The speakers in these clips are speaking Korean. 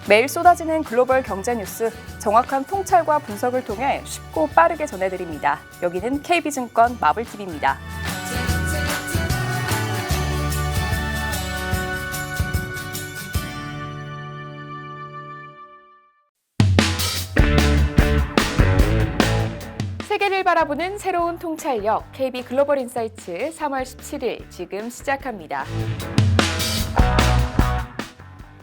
매일 쏟아지는 글로벌 경제 뉴스, 정확한 통찰과 분석을 통해 쉽고 빠르게 전해드립니다. 여기는 KB증권 마블TV입니다. 세계를 바라보는 새로운 통찰력, KB 글로벌 인사이츠 3월 17일 지금 시작합니다.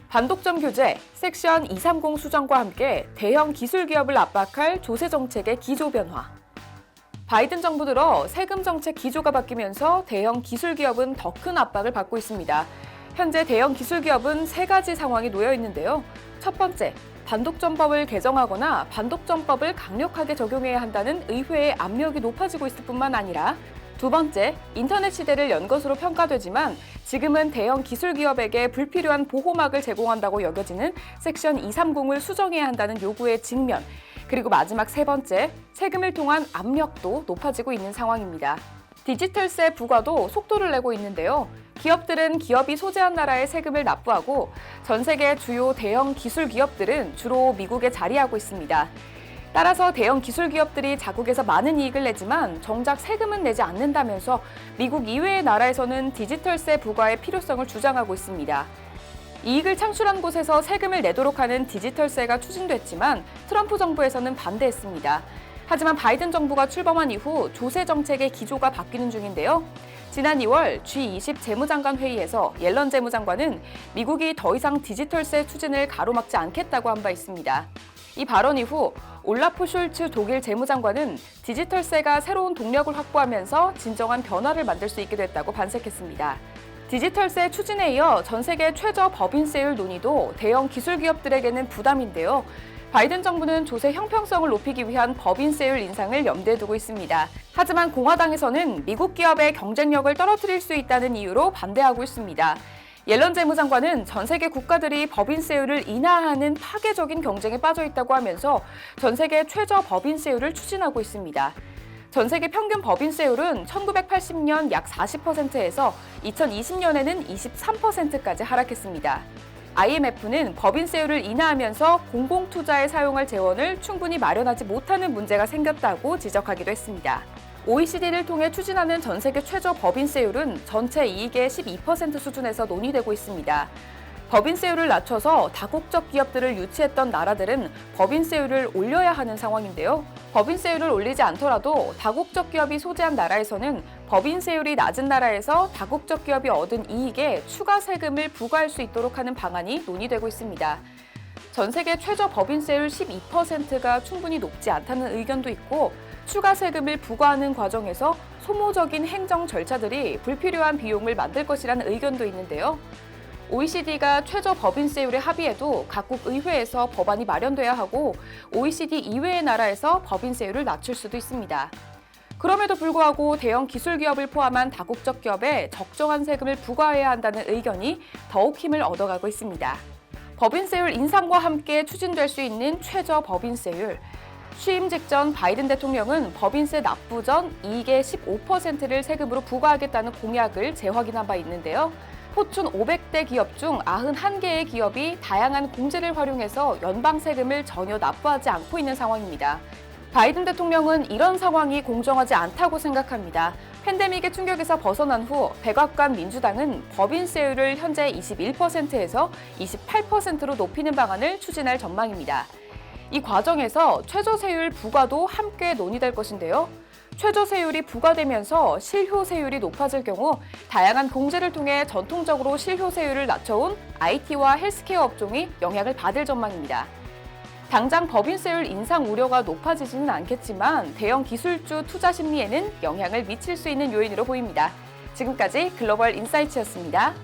반독점 규제, 섹션 230 수정과 함께 대형 기술 기업을 압박할 조세 정책의 기조 변화. 바이든 정부 들어 세금 정책 기조가 바뀌면서 대형 기술 기업은 더 큰 압박을 받고 있습니다. 현재 대형 기술 기업은 세 가지 상황이 놓여 있는데요. 첫 번째, 반독점법을 개정하거나 반독점법을 강력하게 적용해야 한다는 의회의 압력이 높아지고 있을 뿐만 아니라 두 번째, 인터넷 시대를 연 것으로 평가되지만 지금은 대형 기술 기업에게 불필요한 보호막을 제공한다고 여겨지는 섹션 230을 수정해야 한다는 요구의 직면, 그리고 마지막 세 번째, 세금을 통한 압력도 높아지고 있는 상황입니다. 디지털세 부과도 속도를 내고 있는데요. 기업들은 기업이 소재한 나라에 세금을 납부하고 전 세계 주요 대형 기술 기업들은 주로 미국에 자리하고 있습니다. 따라서 대형 기술 기업들이 자국에서 많은 이익을 내지만 정작 세금은 내지 않는다면서 미국 이외의 나라에서는 디지털세 부과의 필요성을 주장하고 있습니다. 이익을 창출한 곳에서 세금을 내도록 하는 디지털세가 추진됐지만 트럼프 정부에서는 반대했습니다. 하지만 바이든 정부가 출범한 이후 조세 정책의 기조가 바뀌는 중인데요. 지난 2월 G20 재무장관 회의에서 옐런 재무장관은 미국이 더 이상 디지털세 추진을 가로막지 않겠다고 한 바 있습니다. 이 발언 이후 올라프 숄츠 독일 재무장관은 디지털세가 새로운 동력을 확보하면서 진정한 변화를 만들 수 있게 됐다고 반색했습니다. 디지털세 추진에 이어 전 세계 최저 법인세율 논의도 대형 기술 기업들에게는 부담인데요. 바이든 정부는 조세 형평성을 높이기 위한 법인세율 인상을 염두에 두고 있습니다. 하지만 공화당에서는 미국 기업의 경쟁력을 떨어뜨릴 수 있다는 이유로 반대하고 있습니다. 옐런 재무장관은 전 세계 국가들이 법인세율을 인하하는 파괴적인 경쟁에 빠져 있다고 하면서 전 세계 최저 법인세율을 추진하고 있습니다. 전 세계 평균 법인세율은 1980년 약 40%에서 2020년에는 23%까지 하락했습니다. IMF는 법인세율을 인하하면서 공공투자에 사용할 재원을 충분히 마련하지 못하는 문제가 생겼다고 지적하기도 했습니다. OECD를 통해 추진하는 전 세계 최저 법인세율은 전체 이익의 12% 수준에서 논의되고 있습니다. 법인세율을 낮춰서 다국적 기업들을 유치했던 나라들은 법인세율을 올려야 하는 상황인데요. 법인세율을 올리지 않더라도 다국적 기업이 소재한 나라에서는 법인세율이 낮은 나라에서 다국적 기업이 얻은 이익에 추가 세금을 부과할 수 있도록 하는 방안이 논의되고 있습니다. 전 세계 최저 법인세율 12%가 충분히 높지 않다는 의견도 있고 추가 세금을 부과하는 과정에서 소모적인 행정 절차들이 불필요한 비용을 만들 것이라는 의견도 있는데요. OECD가 최저 법인세율에 합의해도 각국 의회에서 법안이 마련돼야 하고 OECD 이외의 나라에서 법인세율을 낮출 수도 있습니다. 그럼에도 불구하고 대형 기술 기업을 포함한 다국적 기업에 적정한 세금을 부과해야 한다는 의견이 더욱 힘을 얻어가고 있습니다. 법인세율 인상과 함께 추진될 수 있는 최저 법인세율. 취임 직전 바이든 대통령은 법인세 납부 전 이익의 15%를 세금으로 부과하겠다는 공약을 재확인한 바 있는데요. 포춘 500대 기업 중 91개의 기업이 다양한 공제를 활용해서 연방 세금을 전혀 납부하지 않고 있는 상황입니다. 바이든 대통령은 이런 상황이 공정하지 않다고 생각합니다. 팬데믹의 충격에서 벗어난 후 백악관 민주당은 법인세율을 현재 21%에서 28%로 높이는 방안을 추진할 전망입니다. 이 과정에서 최저세율 부과도 함께 논의될 것인데요. 최저세율이 부과되면서 실효세율이 높아질 경우 다양한 공제를 통해 전통적으로 실효세율을 낮춰온 IT와 헬스케어 업종이 영향을 받을 전망입니다. 당장 법인세율 인상 우려가 높아지지는 않겠지만 대형 기술주 투자 심리에는 영향을 미칠 수 있는 요인으로 보입니다. 지금까지 글로벌 인사이츠였습니다.